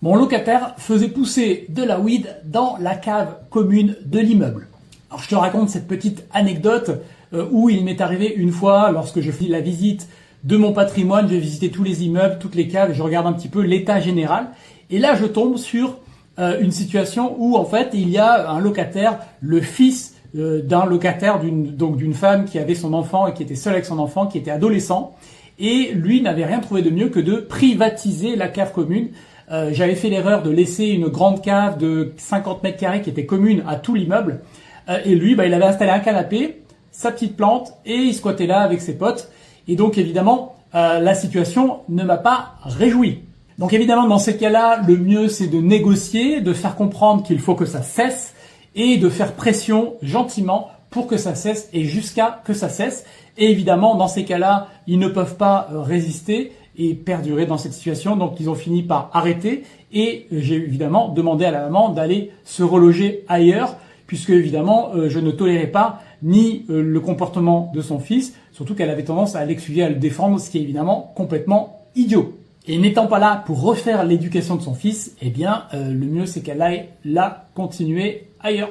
Mon locataire faisait pousser de la weed dans la cave commune de l'immeuble. Alors je te raconte cette petite anecdote où il m'est arrivé une fois, lorsque je fais la visite de mon patrimoine, j'ai visité tous les immeubles, toutes les caves, et je regarde un petit peu l'état général. Et là je tombe sur une situation où en fait il y a un locataire, le fils d'un locataire, d'une femme qui avait son enfant et qui était seule avec son enfant, qui était adolescent. Et lui n'avait rien trouvé de mieux que de privatiser la cave commune. J'avais fait l'erreur de laisser une grande cave de 50 mètres carrés qui était commune à tout l'immeuble. Et lui, il avait installé un canapé, sa petite plante, et il squattait là avec ses potes. Et donc évidemment, la situation ne m'a pas réjoui. Donc évidemment, dans ces cas-là, le mieux c'est de négocier, de faire comprendre qu'il faut que ça cesse, et de faire pression gentiment pour que ça cesse et jusqu'à que ça cesse. Et évidemment, dans ces cas-là, ils ne peuvent pas résister et perdurer dans cette situation. Donc, ils ont fini par arrêter. Et j'ai évidemment demandé à la maman d'aller se reloger ailleurs, puisque évidemment, je ne tolérais pas ni le comportement de son fils, surtout qu'elle avait tendance à l'excuser, à le défendre, ce qui est évidemment complètement idiot. Et n'étant pas là pour refaire l'éducation de son fils, eh bien, le mieux c'est qu'elle aille la continuer ailleurs.